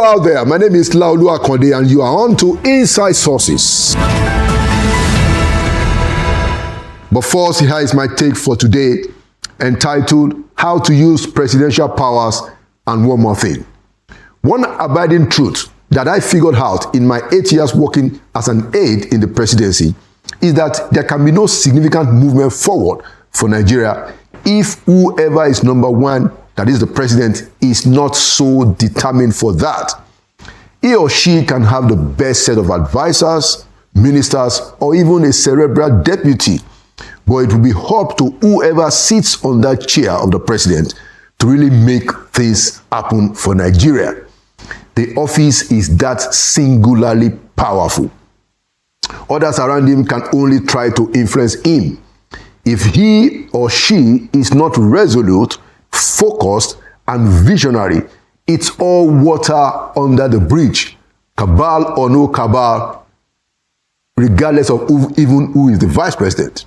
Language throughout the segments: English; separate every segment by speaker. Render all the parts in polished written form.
Speaker 1: out there, my name is Laolu Akande and you are on to Inside Sources. But first, here is my take for today, entitled How to Use Presidential Powers and One More Thing. One abiding truth that I figured out in my 8 years working as an aide in the presidency is that there can be no significant movement forward for Nigeria if whoever is number one, that is the president, is not so determined for that. He or she can have the best set of advisors, ministers, or even a cerebral deputy, but it will be up to whoever sits on that chair of the president to really make things happen for Nigeria. The office is that singularly powerful. Others around him can only try to influence him. If he or she is not resolute, focused, and visionary, it's all water under the bridge, cabal or no cabal, regardless of even who is the vice president.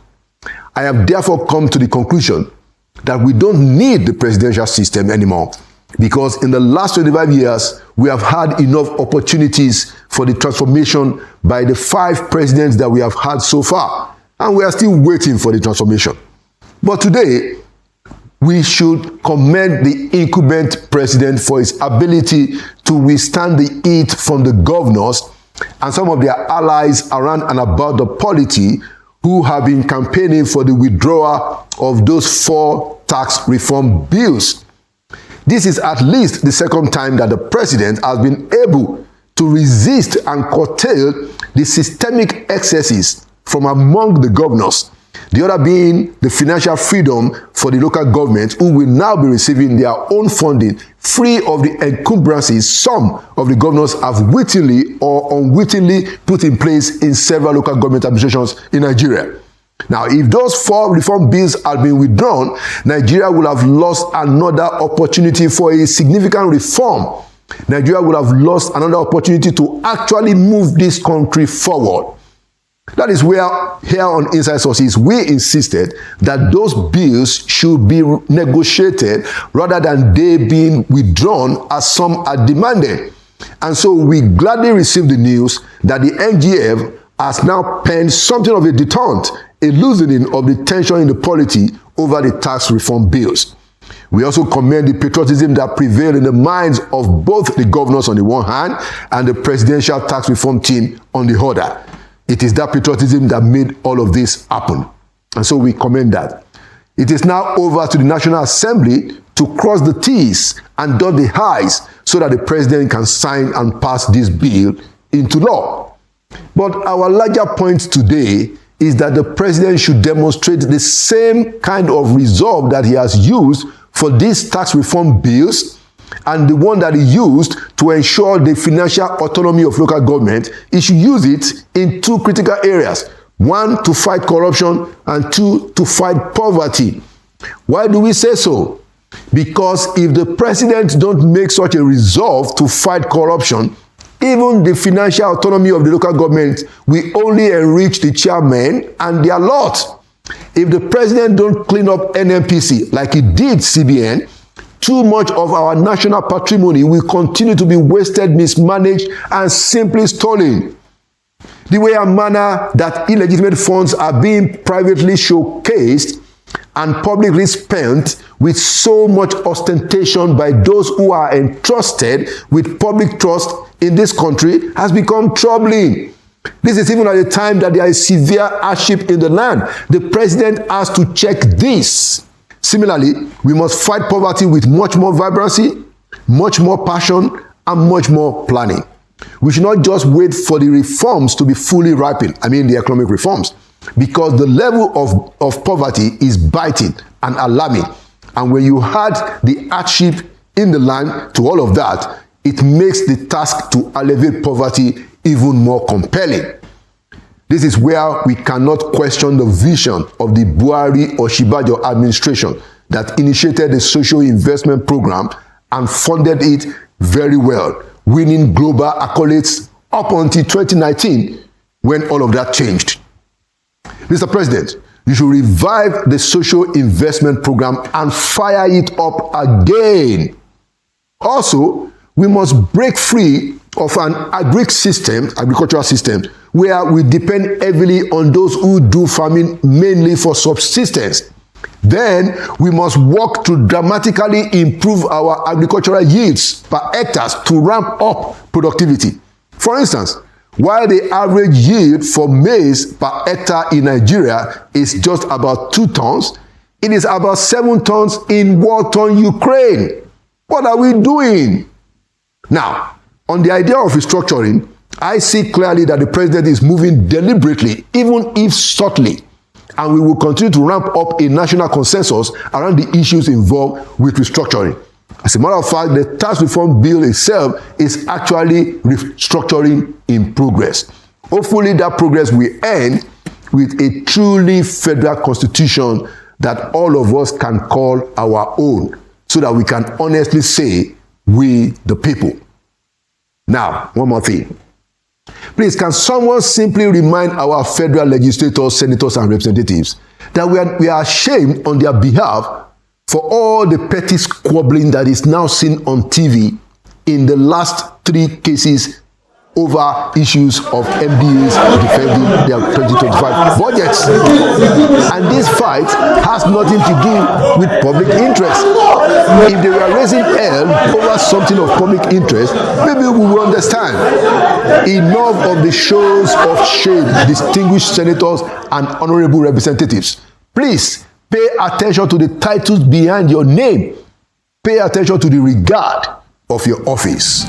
Speaker 1: I have therefore come to the conclusion that we don't need the presidential system anymore, because in the last 25 years, we have had enough opportunities for the transformation by the 5 presidents that we have had so far, and we are still waiting for the transformation. But today, we should commend the incumbent president for his ability to withstand the heat from the governors and some of their allies around and about the polity who have been campaigning for the withdrawal of those 4 tax reform bills. This is at least the second time that the president has been able to resist and curtail the systemic excesses from among the governors. The other being the financial freedom for the local government, who will now be receiving their own funding free of the encumbrances some of the governors have wittingly or unwittingly put in place in several local government administrations in Nigeria. Now, if those 4 reform bills had been withdrawn, Nigeria would have lost another opportunity for a significant reform. Nigeria would have lost another opportunity to actually move this country forward. That is where, here on Inside Sources, we insisted that those bills should be negotiated rather than they being withdrawn as some are demanding. And so we gladly received the news that the NGF has now penned something of a detente, a loosening of the tension in the polity over the tax reform bills. We also commend the patriotism that prevailed in the minds of both the governors on the one hand and the presidential tax reform team on the other. It is that patriotism that made all of this happen. And so we commend that. It is now over to the National Assembly to cross the T's and dot the I's so that the president can sign and pass this bill into law. But our larger point today is that the president should demonstrate the same kind of resolve that he has used for these tax reform bills and the one that he used to ensure the financial autonomy of local government. He should use it in 2 critical areas. 1, to fight corruption, and 2, to fight poverty. Why do we say so? Because if the president don't make such a resolve to fight corruption, even the financial autonomy of the local government will only enrich the chairmen and their lot. If the president don't clean up NNPC like he did CBN, too much of our national patrimony will continue to be wasted, mismanaged, and simply stolen. The way and manner that illegitimate funds are being privately showcased and publicly spent with so much ostentation by those who are entrusted with public trust in this country has become troubling. This is even at a time that there is severe hardship in the land. The president has to check this. Similarly, we must fight poverty with much more vibrancy, much more passion, and much more planning. We should not just wait for the reforms to be fully ripened, the economic reforms, because the level of poverty is biting and alarming. And when you add the hardship in the land to all of that, it makes the task to alleviate poverty even more compelling. This is where we cannot question the vision of the Buhari-Osinbajo administration that initiated the social investment program and funded it very well, winning global accolades up until 2019 when all of that changed. Mr. President, you should revive the social investment program and fire it up again. Also, we must break free of an agricultural system, where we depend heavily on those who do farming mainly for subsistence. Then we must work to dramatically improve our agricultural yields per hectare to ramp up productivity. For instance, while the average yield for maize per hectare in Nigeria is just about 2 tons, it is about 7 tons in war-torn Ukraine. What are we doing? Now, on the idea of restructuring, I see clearly that the president is moving deliberately, even if subtly, and we will continue to ramp up a national consensus around the issues involved with restructuring. As a matter of fact, the tax reform bill itself is actually restructuring in progress. Hopefully, that progress will end with a truly federal constitution that all of us can call our own, so that we can honestly say, we the people. Now, one more thing. Please, can someone simply remind our federal legislators, senators, and representatives that we are ashamed on their behalf for all the petty squabbling that is now seen on TV in the last 3 cases over issues of MDAs defending their 2025 budgets. And this fight has nothing to do with public interest. If they were raising hell over something of public interest, maybe we will understand. Enough of the shows of shame, distinguished senators and honorable representatives. Please pay attention to the titles behind your name. Pay attention to the regard of your office.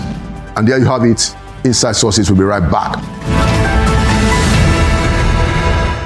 Speaker 1: And there you have it. Inside Sources will be right back.